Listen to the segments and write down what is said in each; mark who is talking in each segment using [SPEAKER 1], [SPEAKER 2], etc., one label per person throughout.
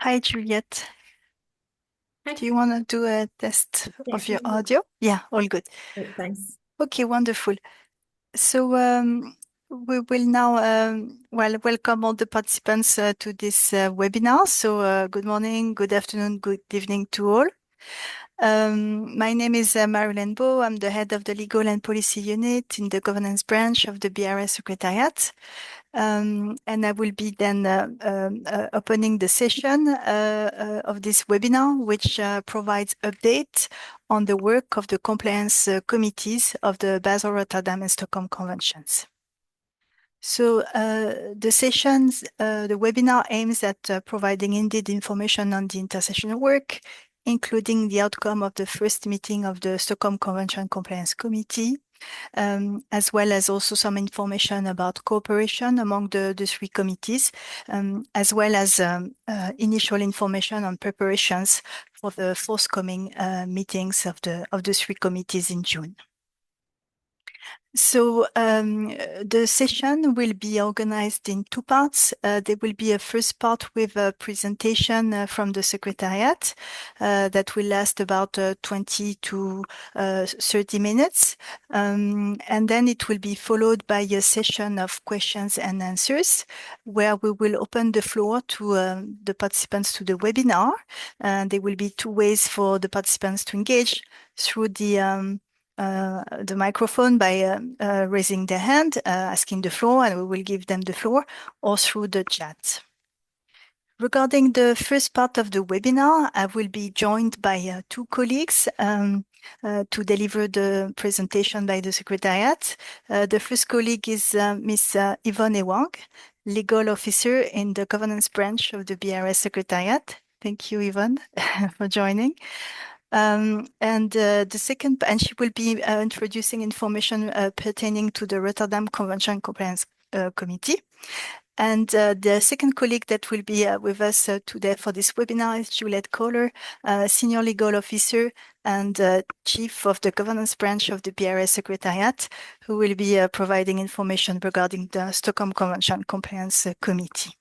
[SPEAKER 1] Hi, Juliet.
[SPEAKER 2] Hi.
[SPEAKER 1] Do you want to do a test
[SPEAKER 2] Yeah,
[SPEAKER 1] of your audio? Yeah, all good.
[SPEAKER 2] great, thanks.
[SPEAKER 1] Okay, wonderful. So we will now, welcome all the participants to this webinar. So good morning, good afternoon, good evening to all. My name is Marilyn Bow. I'm the head of the Legal and Policy Unit in the Governance branch of the BRS Secretariat. And I will be then opening the session of this webinar, which provides update on the work of the compliance committees of the Basel, Rotterdam and Stockholm Conventions. So the sessions, the webinar aims at providing indeed information on the intersessional work, including the outcome of the first meeting of the Stockholm Convention Compliance Committee, as well as also some information about cooperation among the three committees, as well as initial information on preparations for the forthcoming meetings of the three committees in June. So the session will be organized in two parts. There will be a first part with a presentation from the Secretariat that will last about 20 to 30 minutes. And then it will be followed by a session of questions and answers where we will open the floor to the participants to the webinar. There will be two ways for the participants to engage through the microphone by raising their hand, asking the floor, and we will give them the floor, or through the chat. Regarding the first part of the webinar, I will be joined by two colleagues to deliver the presentation by the Secretariat. The first colleague is Ms. Yvonne Ewang, Legal Officer in the Governance Branch of the BRS Secretariat. Thank you, Yvonne, for joining. And she will be introducing information pertaining to the Rotterdam Convention Compliance Committee. And the second colleague that will be with us today for this webinar is Juliet Kohler, Senior Legal Officer and Chief of the Governance Branch of the BRS Secretariat, who will be providing information regarding the Stockholm Convention Compliance Committee.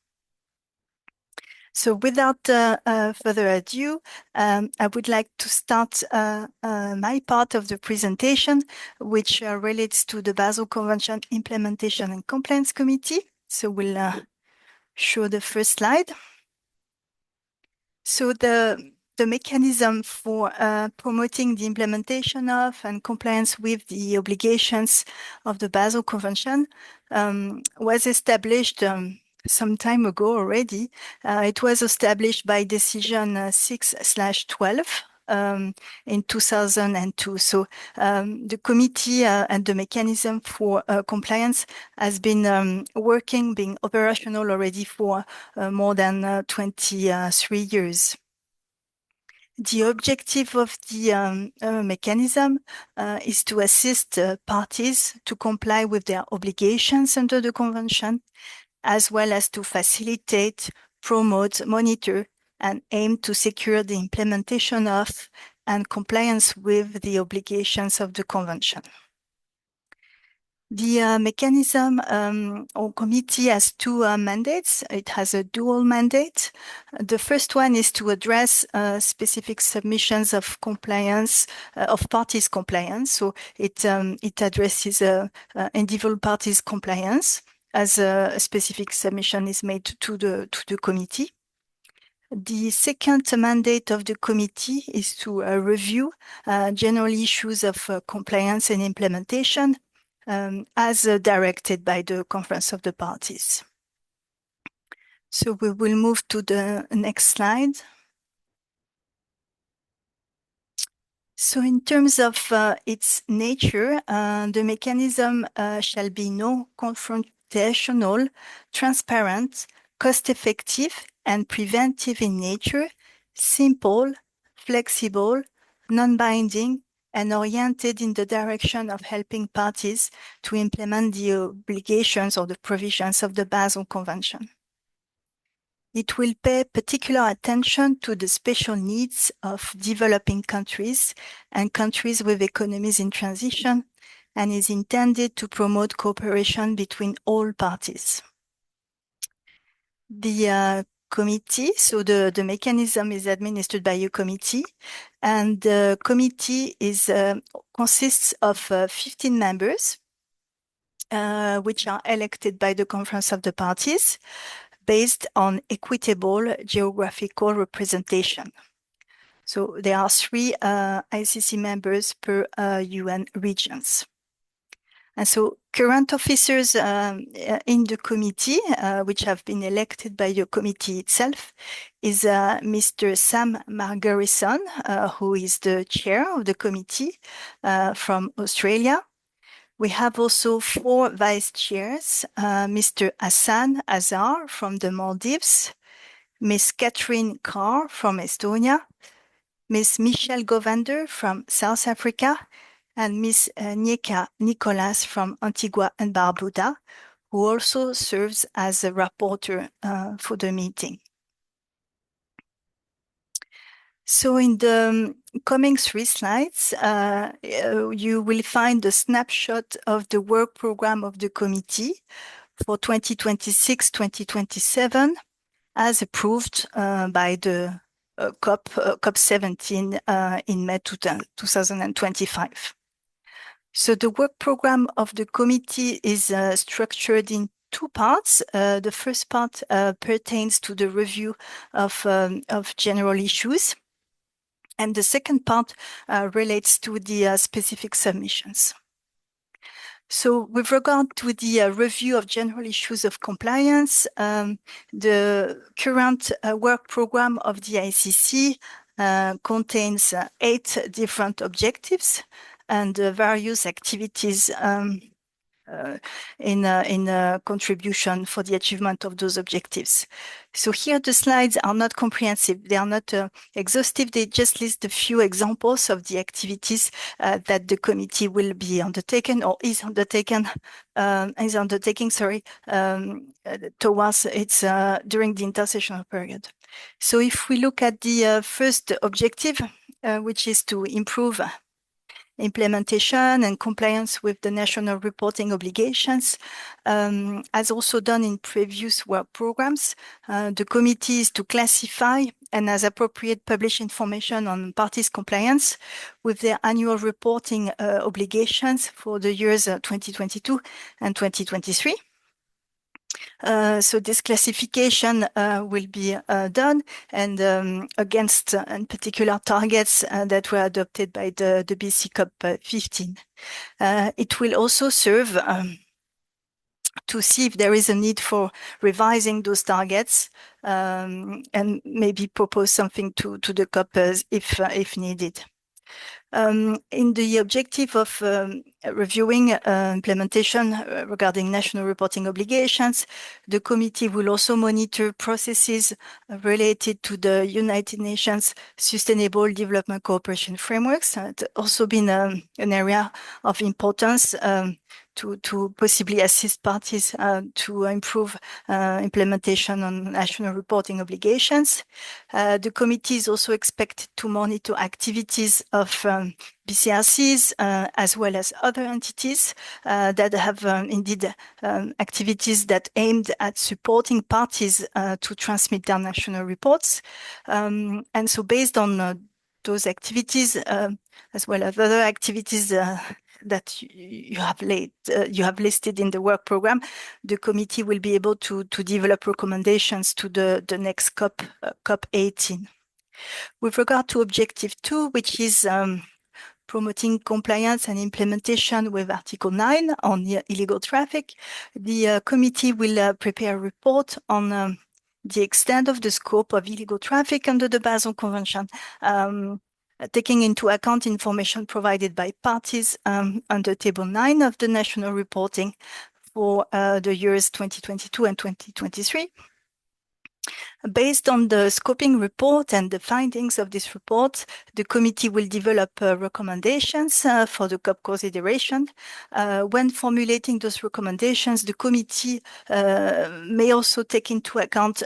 [SPEAKER 1] So without further ado, I would like to start my part of the presentation, which relates to the Basel Convention Implementation and Compliance Committee. So we'll show the first slide. So the mechanism for promoting the implementation of and compliance with the obligations of the Basel Convention was established some time ago already. It was established by decision 6/12 in 2002. So the committee and the mechanism for compliance has been being operational already for more than 23 years. The objective of the mechanism is to assist parties to comply with their obligations under the convention, as well as to facilitate, promote, monitor, and aim to secure the implementation of and compliance with the obligations of the convention. The mechanism or committee has two mandates. It has a dual mandate. The first one is to address specific submissions of compliance, of parties' compliance. So it addresses individual parties' compliance as a specific submission is made to the committee. The second mandate of the committee is to review general issues of compliance and implementation as directed by the Conference of the Parties. So we will move to the next slide. So in terms of its nature, the mechanism shall be non-confrontational, transparent, cost-effective, and preventive in nature, simple, flexible, non-binding, and oriented in the direction of helping parties to implement the obligations or the provisions of the Basel Convention. It will pay particular attention to the special needs of developing countries and countries with economies in transition, and is intended to promote cooperation between all parties. The committee. So the mechanism is administered by a committee, and the committee consists of 15 members, which are elected by the Conference of the Parties based on equitable geographical representation. So there are 3 ICC members per UN regions. And so current officers in the committee, which have been elected by the committee itself, is Mr. Sam Margerison, who is the chair of the committee from Australia. We have also 4 vice chairs, Mr. Hassan Azar from the Maldives, Ms. Catherine Carr from Estonia, Ms. Michelle Govander from South Africa, and Ms. Nieka Nicolas from Antigua and Barbuda, who also serves as a rapporteur for the meeting. So in the coming 3 slides, you will find a snapshot of the work program of the committee for 2026-2027 as approved by the COP17 in May 2025. So the work program of the committee is structured in 2 parts. The first part pertains to the review of general issues, and the second part relates to the specific submissions. So with regard to the review of general issues of compliance, the current work program of the ICC contains 8 different objectives and various activities in contribution for the achievement of those objectives. So here the slides are not comprehensive. They are not exhaustive. They just list a few examples of the activities that the committee will be undertaken or is undertaking, towards its during the intersessional period. So if we look at the first objective, which is to improve implementation and compliance with the national reporting obligations, as also done in previous work programs. The committee is to classify and, as appropriate, publish information on parties' compliance with their annual reporting obligations for the years 2022 and 2023. So this classification will be done and against in particular targets that were adopted by the BC COP15. It will also serve to see if there is a need for revising those targets and maybe propose something to the COP if needed. In the objective of reviewing implementation regarding national reporting obligations, the committee will also monitor processes related to the United Nations Sustainable Development Cooperation Frameworks. It's also been an area of importance to possibly assist parties to improve implementation on national reporting obligations. The committee is also expected to monitor activities of BCRCs as well as other entities that have indeed activities that aimed at supporting parties to transmit their national reports. And so based on those activities, as well as other activities that you have listed in the work program, the committee will be able to develop recommendations to the next COP 18. With regard to objective 2, which is promoting compliance and implementation with Article 9 on illegal traffic, the committee will prepare a report on the extent of the scope of illegal traffic under the Basel Convention, taking into account information provided by parties under Table 9 of the national reporting for the years 2022 and 2023. Based on the scoping report and the findings of this report, the committee will develop recommendations for the COP consideration. When formulating those recommendations, the committee may also take into account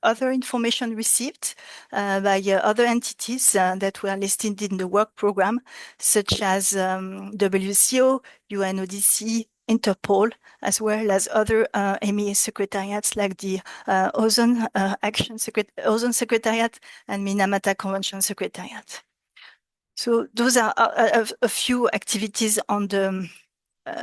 [SPEAKER 1] other information received by other entities that were listed in the work program, such as WCO, UNODC, Interpol, as well as other EMEA secretariats like the Ozone Secretariat and Minamata Convention Secretariat. So those are a few activities on the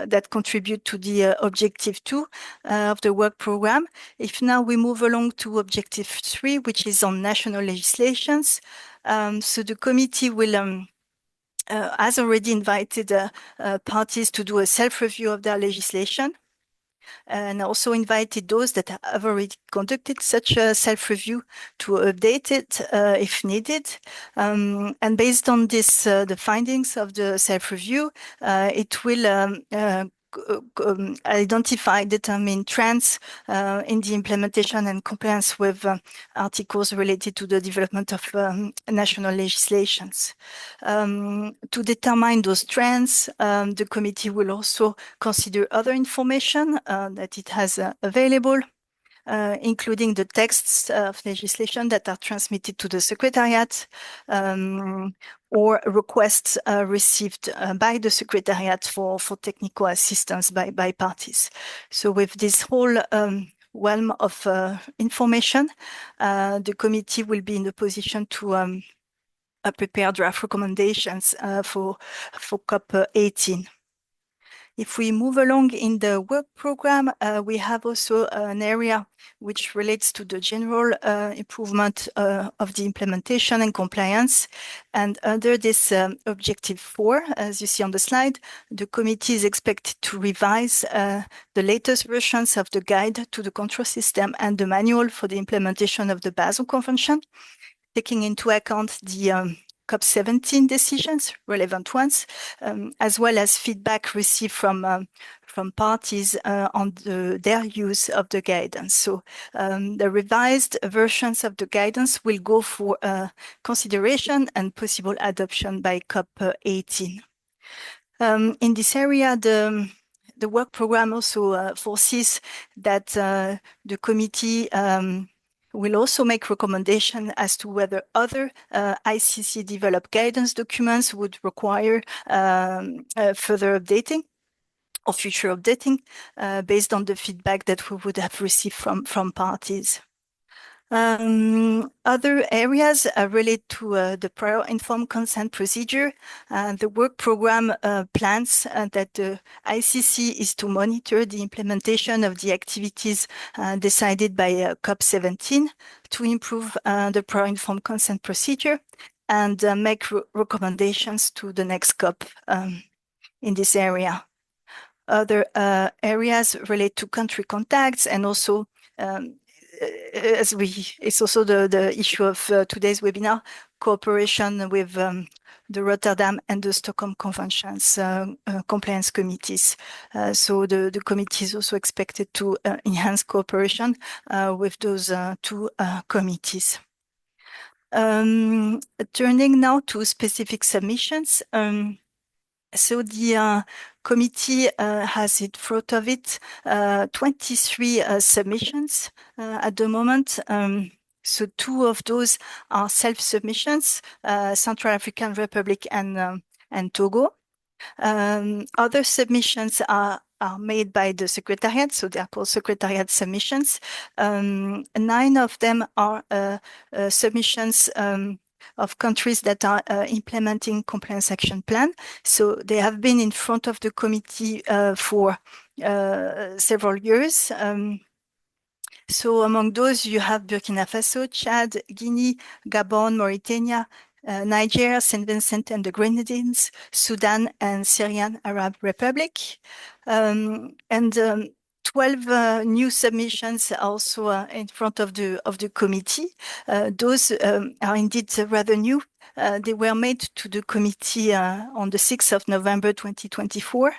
[SPEAKER 1] that contribute to the objective 2 of the work program. If now we move along to objective 3, which is on national legislations. So the committee will has already invited parties to do a self-review of their legislation, and also invited those that have already conducted such a self-review to update it if needed. And based on this, the findings of the self-review, it will identify, determine trends in the implementation and compliance with articles related to the development of national legislations. To determine those trends, the committee will also consider other information that it has available, including the texts of legislation that are transmitted to the Secretariat, or requests received by the Secretariat for technical assistance by parties. So with this whole realm of information, the committee will be in the position to prepare draft recommendations for COP18. If we move along in the work program, we have also an area which relates to the general improvement of the implementation and compliance. And under this objective 4, as you see on the slide, the committee is expected to revise the latest versions of the guide to the control system and the manual for the implementation of the Basel Convention, taking into account the COP17 decisions, relevant ones, as well as feedback received from parties on their use of the guidance. So the revised versions of the guidance will go for consideration and possible adoption by COP18. In this area, the work program also foresees that the committee will also make recommendation as to whether other ICC developed guidance documents would require further updating or future updating based on the feedback that we would have received from parties. Other areas relate to the prior informed consent procedure. The work program plans that the ICC is to monitor the implementation of the activities decided by COP17 to improve the prior informed consent procedure and make recommendations to the next COP in this area. Other areas relate to country contacts and also it's also the issue of today's webinar, cooperation with the Rotterdam and the Stockholm Conventions compliance committees. So the committee is also expected to enhance cooperation with those two committees. Turning now to specific submissions. So the committee has in front of it 23 submissions at the moment. So 2 of those are self-submissions, Central African Republic and Togo. Other submissions are made by the Secretariat, so they are called Secretariat submissions. 9 of them are submissions of countries that are implementing compliance action plan. So they have been in front of the committee for several years. So among those, you have Burkina Faso, Chad, Guinea, Gabon, Mauritania, Nigeria, St. Vincent and the Grenadines, Sudan, and Syrian Arab Republic. 12 new submissions also in front of the committee. Those are indeed rather new. They were made to the committee on the 6th of November 2024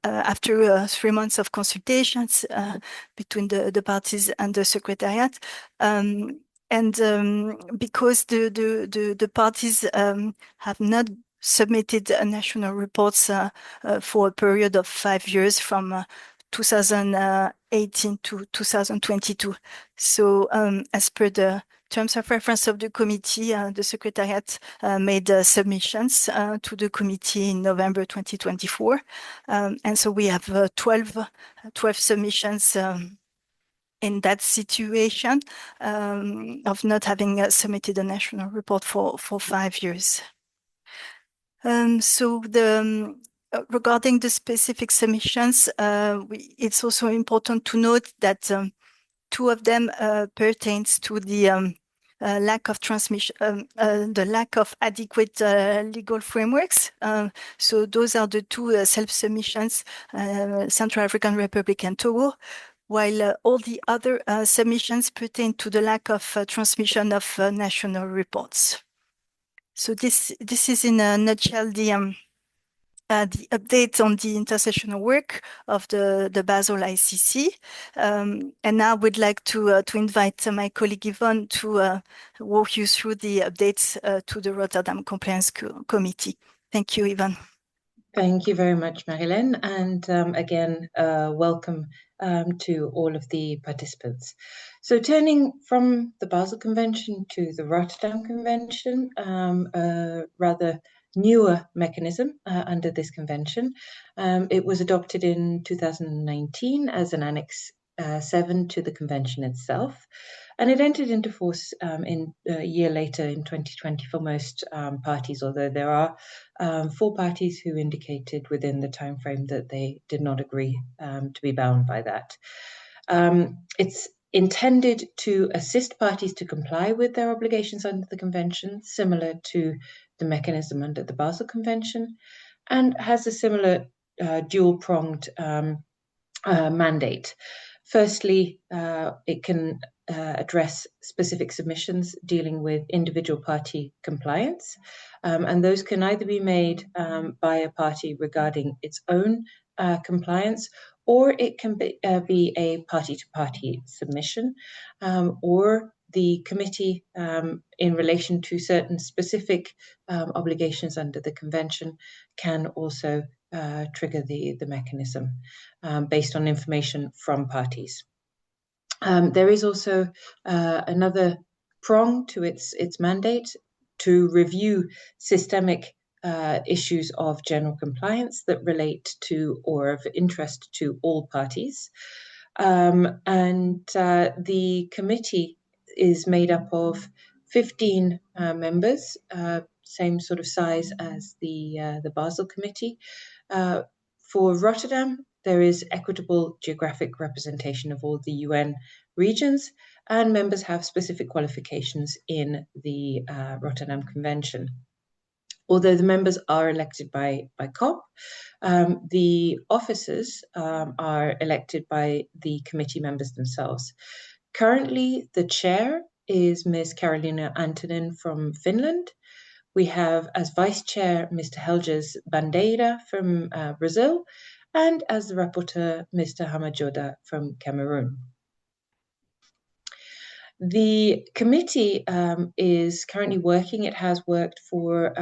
[SPEAKER 1] after 3 months of consultations between the parties and the Secretariat. Because the parties have not submitted national reports for a period of 5 years from 2018 to 2022. So as per the terms of reference of the committee, the Secretariat made submissions to the committee in November 2024. And so we have 12 submissions in that situation of not having submitted a national report for 5 years. Regarding the specific submissions, it's also important to note that 2 of them pertains to the lack of transmission, the lack of adequate legal frameworks. So those are the 2 self-submissions, Central African Republic and Togo, while all the other submissions pertain to the lack of transmission of national reports. So this is in a nutshell the update on the intersessional work of the Basel ICC. And now I would like to invite my colleague Yvonne to walk you through the updates to the Rotterdam Compliance Committee. Thank you, Yvonne.
[SPEAKER 3] Thank you very much, Marilyn. And again, welcome to all of the participants. So turning from the Basel Convention to the Rotterdam Convention, a rather newer mechanism under this convention. It was adopted in 2019 as an Annex 7 to the convention itself. And it entered into force in a year later in 2020 for most parties, although there are 4 parties who indicated within the timeframe that they did not agree to be bound by that. It's intended to assist parties to comply with their obligations under the convention, similar to the mechanism under the Basel Convention, and has a similar dual-pronged mandate. Firstly, it can address specific submissions dealing with individual party compliance, and those can either be made by a party regarding its own compliance, or it can be a party-to-party submission, or the committee in relation to certain specific obligations under the convention can also trigger the mechanism based on information from parties. There is also another prong to its mandate to review systemic issues of general compliance that relate to or of interest to all parties. The committee is made up of 15 members, same sort of size as the Basel Committee. For Rotterdam, there is equitable geographic representation of all the UN regions, and members have specific qualifications in the Rotterdam Convention. Although the members are elected by COP, the officers are elected by the committee members themselves. Currently, the chair is Ms. Carolina Antonin from Finland. We have as vice chair Mr. Helges Bandeira from Brazil, and as the rapporteur, Mr. Hamajoda from Cameroon. The committee is currently working. It has worked for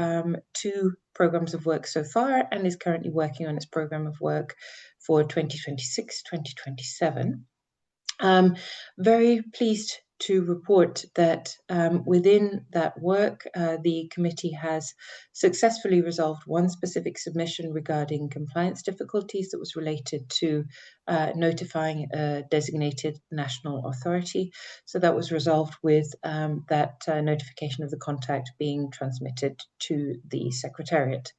[SPEAKER 3] 2 programs of work so far, and is currently working on its program of work for 2026-2027. Very pleased to report that within that work, the committee has successfully resolved 1 specific submission regarding compliance difficulties that was related to notifying a designated national authority. So that was resolved with that notification of the contact being transmitted to the Secretariat.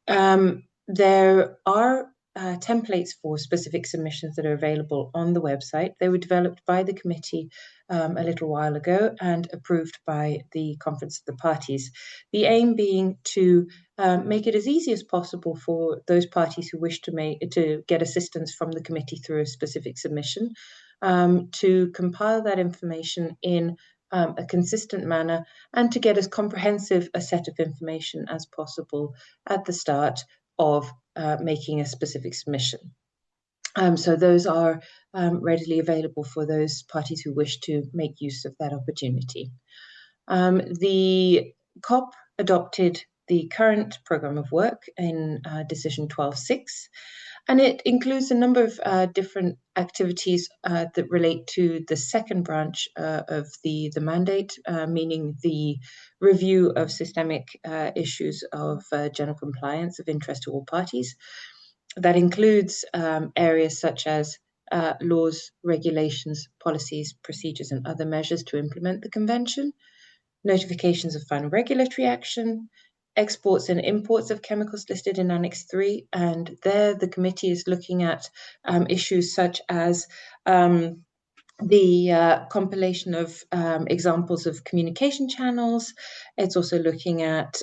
[SPEAKER 3] There are templates for specific submissions that are available on the website. They were developed by the committee a little while ago and approved by the Conference of the Parties. The aim being to make it as easy as possible for those parties who wish to get assistance from the committee through a specific submission to compile that information in a consistent manner and to get as comprehensive a set of information as possible at the start of making a specific submission. So those are readily available for those parties who wish to make use of that opportunity. The COP adopted the current program of work in Decision 12.6, And it includes a number of different activities that relate to the second branch of the mandate, meaning the review of systemic issues of general compliance of interest to all parties. That includes areas such as laws, regulations, policies, procedures, and other measures to implement the convention, notifications of final regulatory action, exports and imports of chemicals listed in Annex 3. And there the committee is looking at issues such as the compilation of examples of communication channels. It's also looking at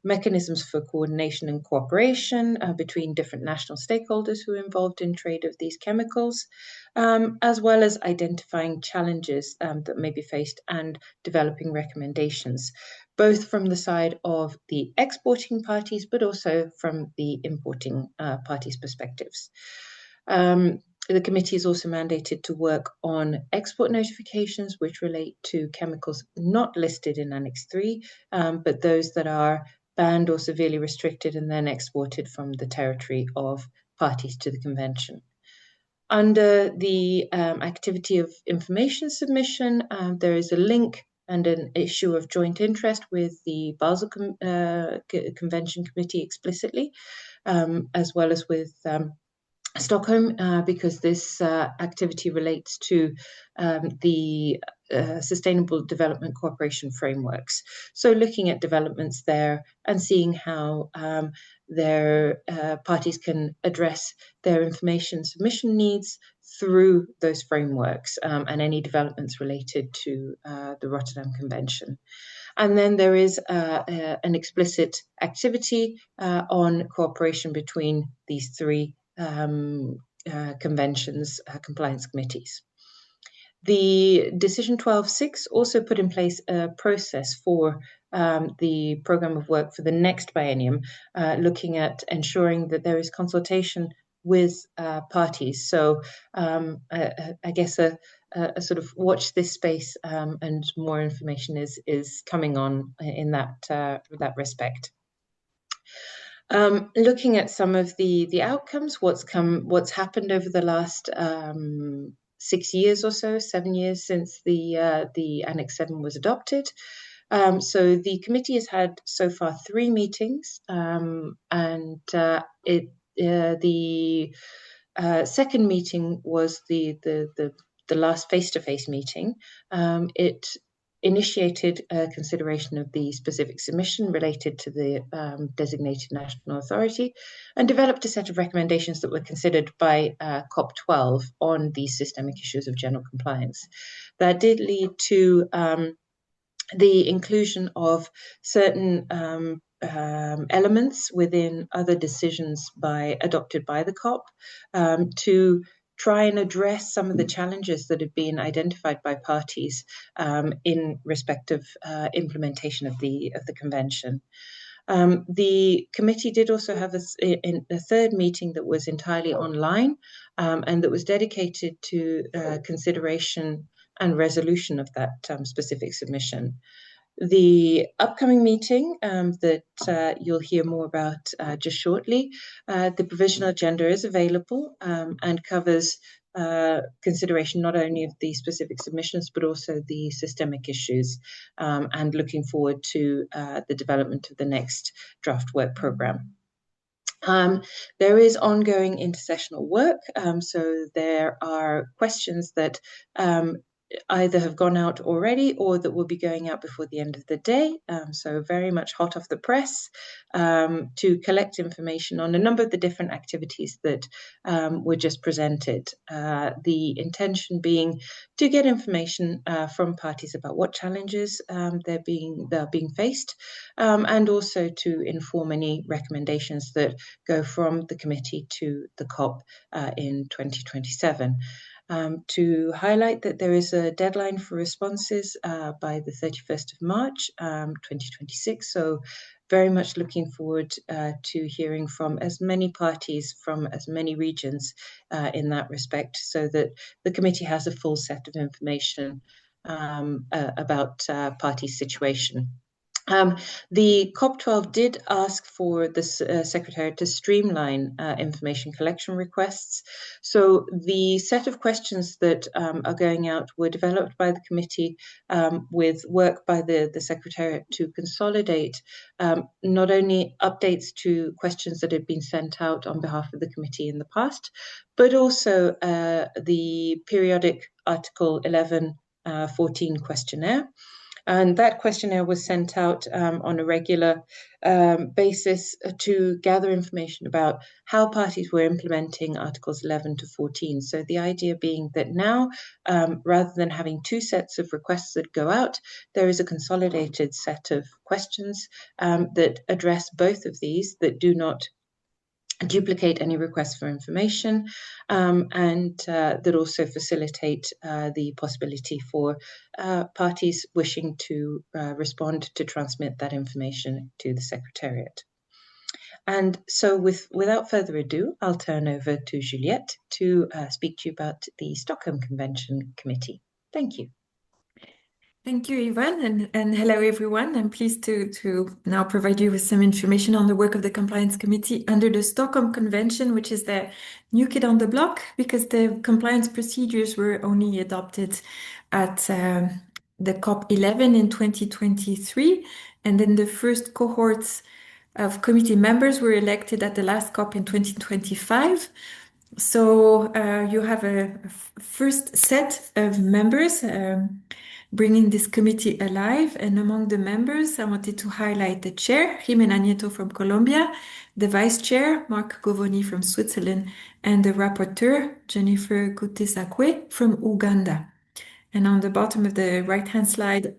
[SPEAKER 3] mechanisms for coordination and cooperation between different national stakeholders who are involved in trade of these chemicals, as well as identifying challenges that may be faced and developing recommendations, both from the side of the exporting parties, but also from the importing parties' perspectives. The committee is also mandated to work on export notifications, which relate to chemicals not listed in Annex 3, but those that are banned or severely restricted and then exported from the territory of parties to the convention. Under the activity of information submission, there is a link and an issue of joint interest with the Basel Convention Committee explicitly, as well as with Stockholm, because this activity relates to the Sustainable Development Cooperation frameworks. So looking at developments there and seeing how their parties can address their information submission needs through those frameworks and any developments related to the Rotterdam Convention. And then there is an explicit activity on cooperation between these three conventions compliance committees. The Decision 12.6 also put in place a process for the program of work for the next biennium, looking at ensuring that there is consultation with parties. So I guess a sort of watch this space, and more information is coming on in that respect. Looking at some of the outcomes, what's happened over the last 6 years or so, 7 years since the Annex 7 was adopted. So the committee has had so far 3 meetings, and the second meeting was the last face-to-face meeting. It initiated consideration of the specific submission related to the designated national authority and developed a set of recommendations that were considered by COP12 on these systemic issues of general compliance. That did lead to the inclusion of certain elements within other decisions adopted by the COP to try and address some of the challenges that have been identified by parties in respect of implementation of the convention. The committee did also have a third meeting that was entirely online and that was dedicated to consideration and resolution of that specific submission. The upcoming meeting that you'll hear more about just shortly, the provisional agenda is available and covers consideration not only of the specific submissions, but also the systemic issues, and looking forward to the development of the next draft work programme. There is ongoing intersessional work, so there are questions that either have gone out already or that will be going out before the end of the day. So very much hot off the press to collect information on a number of the different activities that were just presented. The intention being to get information from parties about what challenges they're being faced, and also to inform any recommendations that go from the committee to the COP in 2027. To highlight that there is a deadline for responses by the 31st of March 2026. So very much looking forward to hearing from as many parties from as many regions in that respect, so that the committee has a full set of information about party situation. The COP12 did ask for the Secretariat to streamline information collection requests. So the set of questions that are going out were developed by the committee with work by the Secretariat to consolidate not only updates to questions that had been sent out on behalf of the committee in the past, but also the periodic Article 1114 questionnaire. And that questionnaire was sent out on a regular basis to gather information about how parties were implementing Articles 11 to 14. So the idea being that now, rather than having two sets of requests that go out, there is a consolidated set of questions that address both of these, that do not duplicate any requests for information, and that also facilitate the possibility for parties wishing to respond to transmit that information to the Secretariat. And so without further ado, I'll turn over to Juliette to speak to you about the Stockholm Convention Committee. Thank you.
[SPEAKER 2] Thank you, Yvonne, and hello, everyone. I'm pleased to now provide you with some information on the work of the Compliance Committee under the Stockholm Convention, which is the new kid on the block, because the compliance procedures were only adopted at the COP11 in 2023, and then the first cohorts of committee members were elected at the last COP in 2025. So you have a first set of members bringing this committee alive. And among the members, I wanted to highlight the chair, Jimena Nieto from Colombia, the vice chair, Mark Govoni from Switzerland, and the rapporteur, Jennifer Kutesakwe from Uganda. And on the bottom of the right-hand side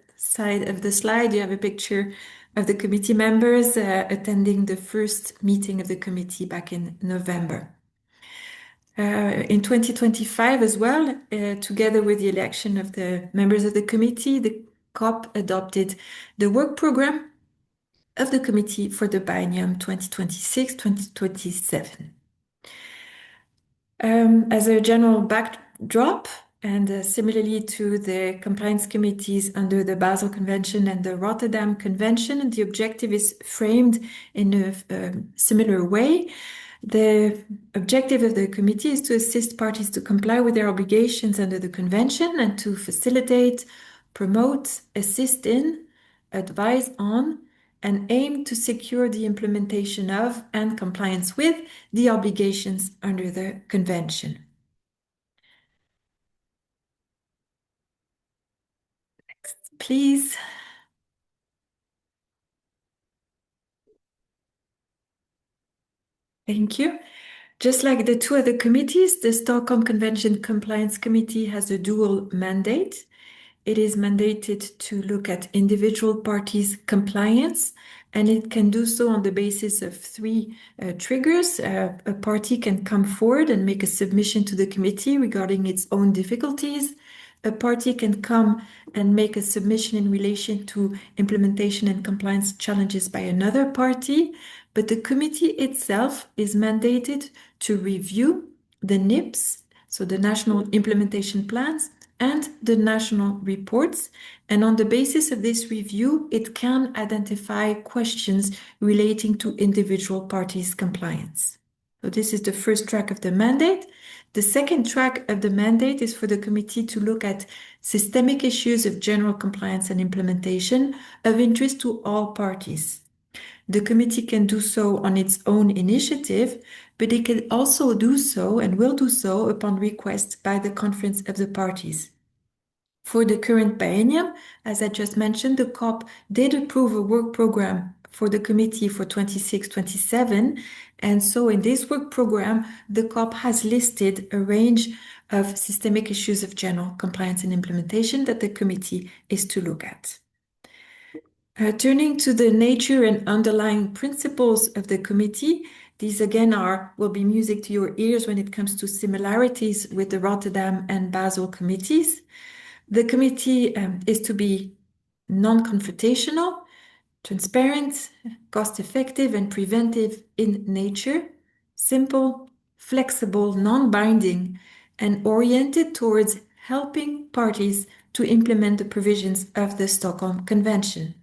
[SPEAKER 2] of the slide, you have a picture of the committee members attending the first meeting of the committee back in November. In 2025 as well, together with the election of the members of the committee, the COP adopted the work program of the committee for the biennium 2026-2027. As a general backdrop, and similarly to the compliance committees under the Basel Convention and the Rotterdam Convention, the objective is framed in a similar way. The objective of the committee is to assist parties to comply with their obligations under the convention and to facilitate, promote, assist in, advise on, and aim to secure the implementation of and compliance with the obligations under the convention. Next, please. Thank you. Just like the two other committees, the Stockholm Convention Compliance Committee has a dual mandate. It is mandated to look at individual parties' compliance, and it can do so on the basis of three triggers. A party can come forward and make a submission to the committee regarding its own difficulties. A party can come and make a submission in relation to implementation and compliance challenges by another party, but the committee itself is mandated to review the NIPs, so the national implementation plans, and the national reports. And on the basis of this review, it can identify questions relating to individual parties' compliance. So this is the first track of the mandate. The second track of the mandate is for the committee to look at systemic issues of general compliance and implementation of interest to all parties. The committee can do so on its own initiative, but it can also do so and will do so upon request by the Conference of the Parties. For the current biennium, as I just mentioned, the COP did approve a work program for the committee for 26-27, and so in this work program, the COP has listed a range of systemic issues of general compliance and implementation that the committee is to look at. Turning to the nature and underlying principles of the committee, these again will be music to your ears when it comes to similarities with the Rotterdam and Basel committees. The committee is to be non-confrontational, transparent, cost-effective, and preventive in nature, simple, flexible, non-binding, and oriented towards helping parties to implement the provisions of the Stockholm Convention.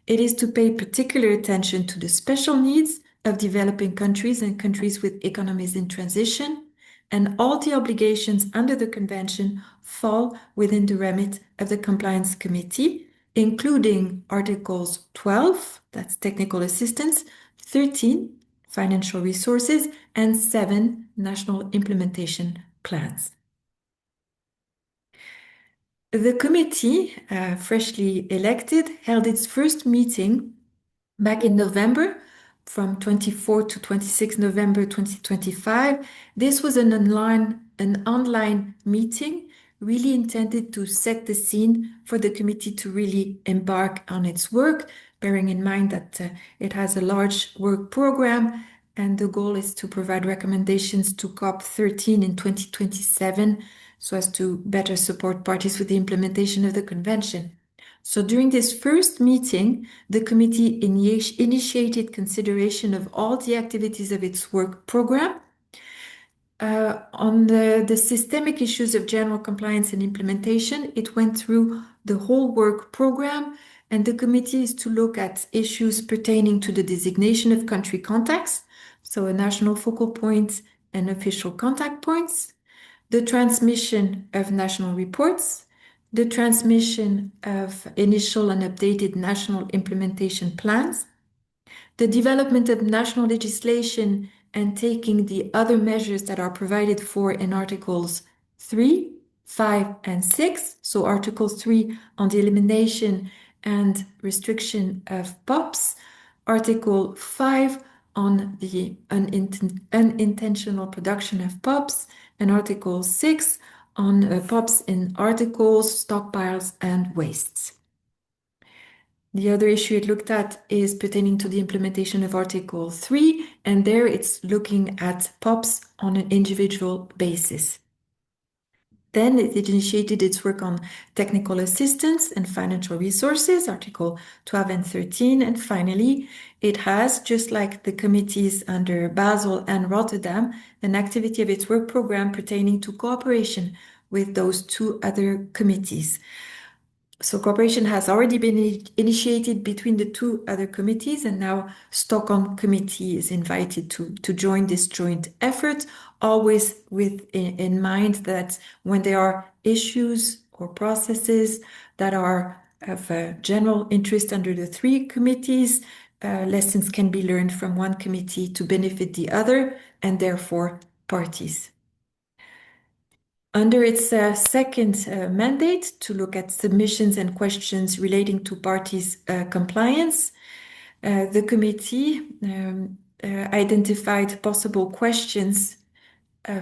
[SPEAKER 2] It is to pay particular attention to the special needs of developing countries and countries with economies in transition, and all the obligations under the Convention fall within the remit of the Compliance Committee, including Articles 12, that's technical assistance, 13, financial resources, and 7, national implementation plans. The committee, freshly elected, held its first meeting back in November, from 24 to 26 November 2025. This was an online meeting, really intended to set the scene for the committee to really embark on its work, bearing in mind that it has a large work program, and the goal is to provide recommendations to COP13 in 2027, so as to better support parties with the implementation of the convention. So during this first meeting, the committee initiated consideration of all the activities of its work program. On the systemic issues of general compliance and implementation, it went through the whole work program, and the committee is to look at issues pertaining to the designation of country contacts, so a national focal point and official contact points, the transmission of national reports, the transmission of initial and updated national implementation plans, the development of national legislation and taking the other measures that are provided for in Articles 3, 5, and 6. So Article 3 on the elimination and restriction of POPs, Article 5 on the unintentional production of POPs, and Article 6 on POPs in articles, stockpiles, and wastes. The other issue it looked at is pertaining to the implementation of Article 3, and there it's looking at POPs on an individual basis. Then it initiated its work on technical assistance and financial resources, Article 12 and 13. And finally, it has, just like the committees under Basel and Rotterdam, an activity of its work program pertaining to cooperation with those two other committees. So cooperation has already been initiated between the two other committees, and now Stockholm Committee is invited to join this joint effort, always with in mind that when there are issues or processes that are of general interest under the three committees, lessons can be learned from one committee to benefit the other, and therefore parties. Under its second mandate to look at submissions and questions relating to parties' compliance, the committee identified possible questions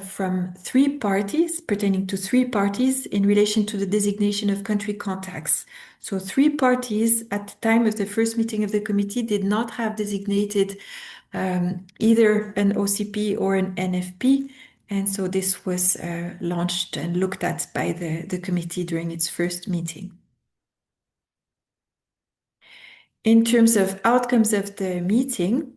[SPEAKER 2] from three parties, pertaining to three parties in relation to the designation of country contacts. So three parties at the time of the first meeting of the committee did not have designated either an OCP or an NFP. And so this was launched and looked at by the committee during its first meeting. In terms of outcomes of the meeting,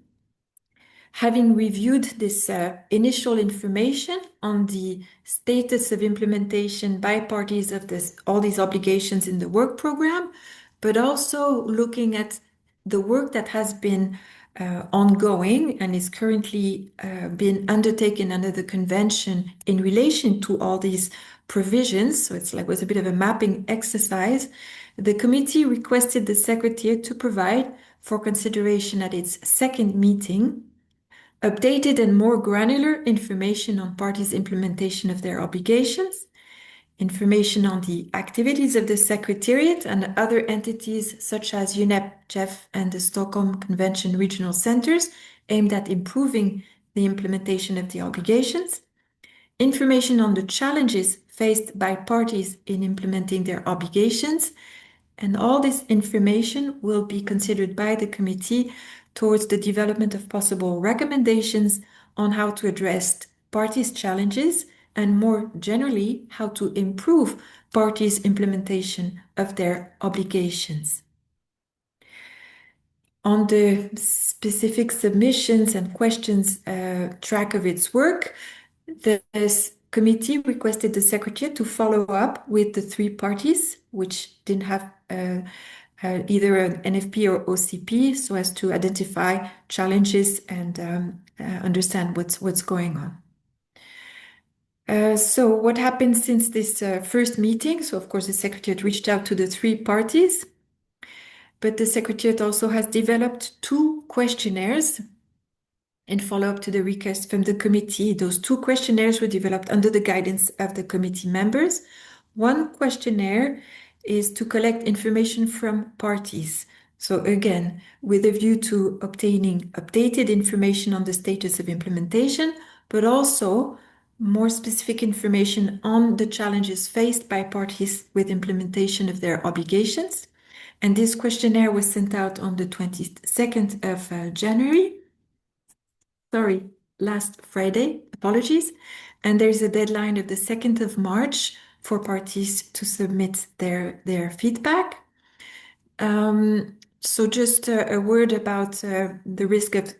[SPEAKER 2] having reviewed this initial information on the status of implementation by parties of all these obligations in the work program, but also looking at the work that has been ongoing and is currently being undertaken under the convention in relation to all these provisions. So it's like was a bit of a mapping exercise. The committee requested the Secretariat to provide for consideration at its second meeting updated and more granular information on parties' implementation of their obligations, information on the activities of the Secretariat and other entities such as UNEP, JEF, and the Stockholm Convention regional centers aimed at improving the implementation of the obligations, information on the challenges faced by parties in implementing their obligations, and all this information will be considered by the committee towards the development of possible recommendations on how to address parties' challenges and more generally, how to improve parties' implementation of their obligations. On the specific submissions and questions track of its work, this committee requested the Secretariat to follow up with the three parties which didn't have either an NFP or OCP, so as to identify challenges and understand what's going on. So what happened since this first meeting? So of course the Secretariat reached out to the three parties, but the Secretariat also has developed two questionnaires in follow-up to the request from the committee. Those two questionnaires were developed under the guidance of the committee members. One questionnaire is to collect information from parties. So again, with a view to obtaining updated information on the status of implementation, but also more specific information on the challenges faced by parties with implementation of their obligations. And this questionnaire was sent out on the 22nd of January. Sorry, last Friday, apologies. And there's a deadline of the 2nd of March for parties to submit their feedback. So just a word about the risk of,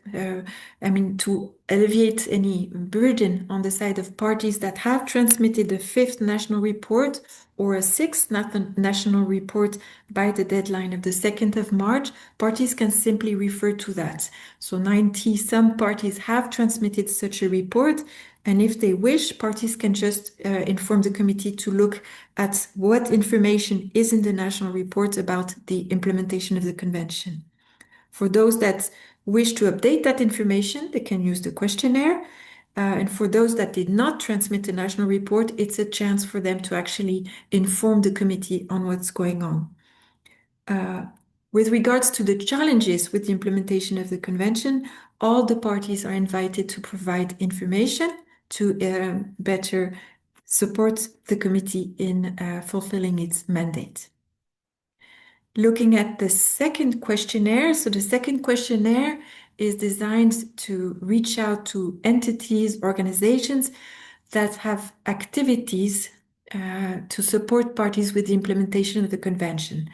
[SPEAKER 2] to alleviate any burden on the side of parties that have transmitted a fifth national report or a sixth national report by the deadline of the 2nd of March, parties can simply refer to that. So 90 some parties have transmitted such a report, and if they wish, parties can just inform the committee to look at what information is in the national report about the implementation of the convention. For those that wish to update that information, they can use the questionnaire. And for those that did not transmit the national report, it's a chance for them to actually inform the committee on what's going on. With regards to the challenges with the implementation of the convention, all the parties are invited to provide information to better support the committee in fulfilling its mandate. Looking at the second questionnaire, so the second questionnaire is designed to reach out to entities, organizations that have activities to support parties with the implementation of the convention.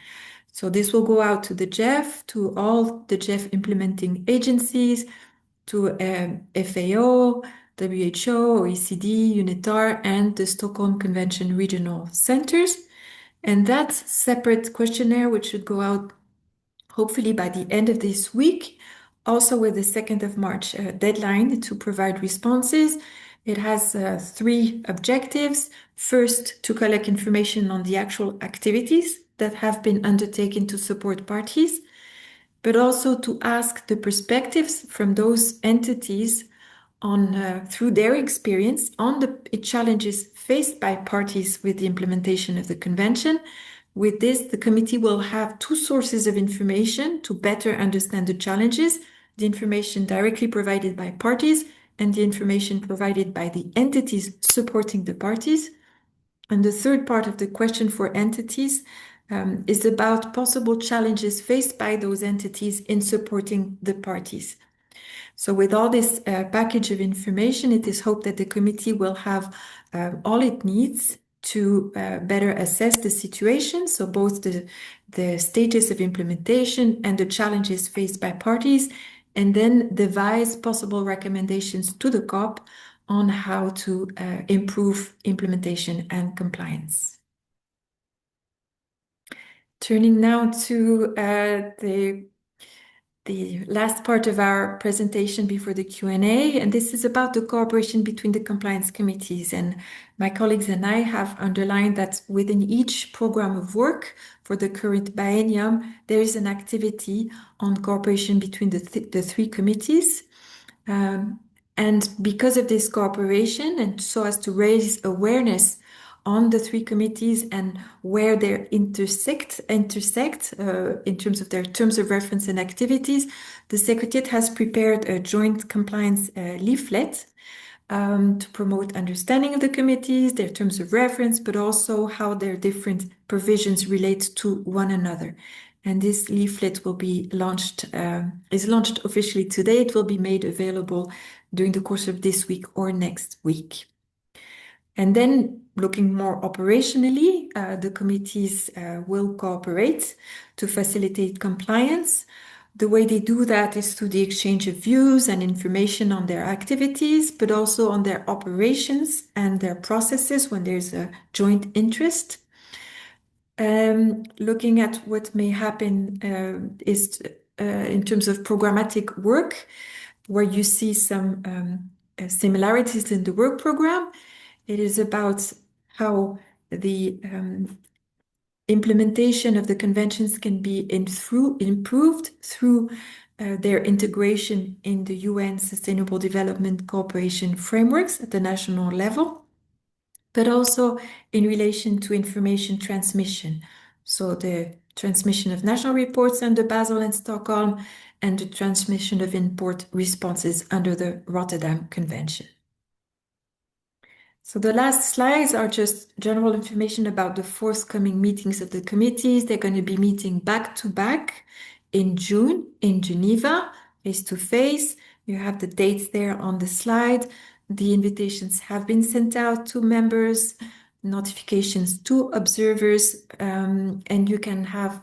[SPEAKER 2] So this will go out to the GEF, to all the GEF implementing agencies, to FAO, WHO, OECD, UNITAR, and the Stockholm Convention regional centers. And that separate questionnaire, which should go out hopefully by the end of this week, also with the 2nd of March deadline to provide responses. It has three objectives. First, to collect information on the actual activities that have been undertaken to support parties, but also to ask the perspectives from those entities on through their experience on the challenges faced by parties with the implementation of the convention. With this, the committee will have two sources of information to better understand the challenges: the information directly provided by parties and the information provided by the entities supporting the parties. And the third part of the question for entities is about possible challenges faced by those entities in supporting the parties. So with all this package of information, it is hoped that the committee will have all it needs to better assess the situation, so both the status of implementation and the challenges faced by parties, and then devise possible recommendations to the COP on how to improve implementation and compliance. Turning now to the last part of our presentation before the Q&A, and this is about the cooperation between the compliance committees. And my colleagues and I have underlined that within each program of work for the current biennium, there is an activity on cooperation between the three committees. And because of this cooperation, and so as to raise awareness on the three committees and where they intersect in terms of their terms of reference and activities, the Secretariat has prepared a joint compliance leaflet to promote understanding of the committees, their terms of reference, but also how their different provisions relate to one another. And this leaflet will be launched, is launched officially today. It will be made available during the course of this week or next week. And then looking more operationally, the committees will cooperate to facilitate compliance. The way they do that is through the exchange of views and information on their activities, but also on their operations and their processes when there's a joint interest. looking at what may happen is in terms of programmatic work, where you see some similarities in the work program. It is about how the implementation of the conventions can be improved through their integration in the UN Sustainable Development Cooperation frameworks at the national level, but also in relation to information transmission. So the transmission of national reports under Basel and Stockholm, and the transmission of import responses under the Rotterdam Convention. So the last slides are just general information about the forthcoming meetings of the committees. They're going to be meeting back to back in June in Geneva, face to face. You have the dates there on the slide. The invitations have been sent out to members, notifications to observers, and you can have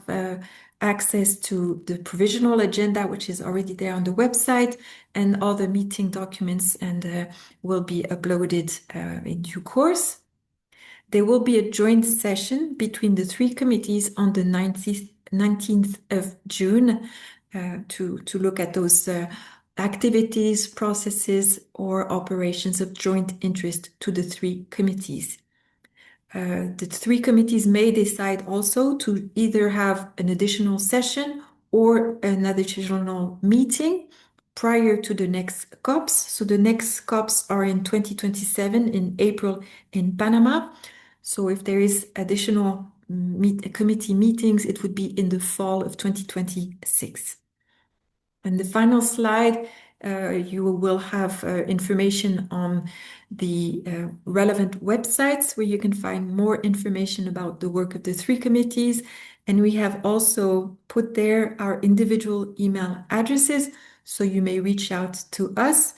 [SPEAKER 2] access to the provisional agenda, which is already there on the website, and all the meeting documents, and will be uploaded in due course. There will be a joint session between the three committees on the 19th of June to look at those activities, processes, or operations of joint interest to the three committees. The three committees may decide also to either have an additional session or an additional meeting prior to the next COPs. So the next COPs are in 2027 in April in Panama. So if there is additional committee meetings, it would be in the fall of 2026. And the final slide, you will have information on the relevant websites where you can find more information about the work of the three committees. And we have also put there our individual email addresses, so you may reach out to us.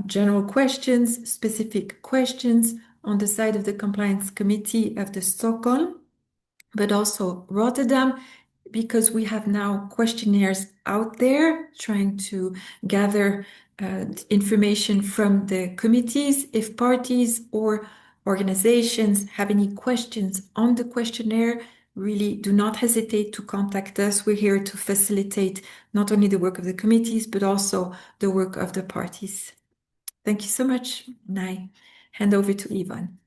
[SPEAKER 2] General questions, specific questions on the side of the Compliance Committee of the Stockholm, but also Rotterdam, because we have now questionnaires out there trying to gather information from the committees. If parties or organizations have any questions on the questionnaire, really do not hesitate to contact us. We're here to facilitate not only the work of the committees, but also the work of the parties. Thank you so much. And I hand over to Ivan.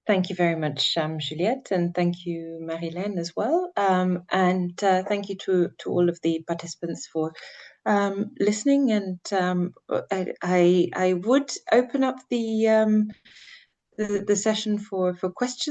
[SPEAKER 3] Thank you very much, Juliette, and thank you, Marilyn, as well. And thank you to all of the participants for listening. And I would open up the session for questions.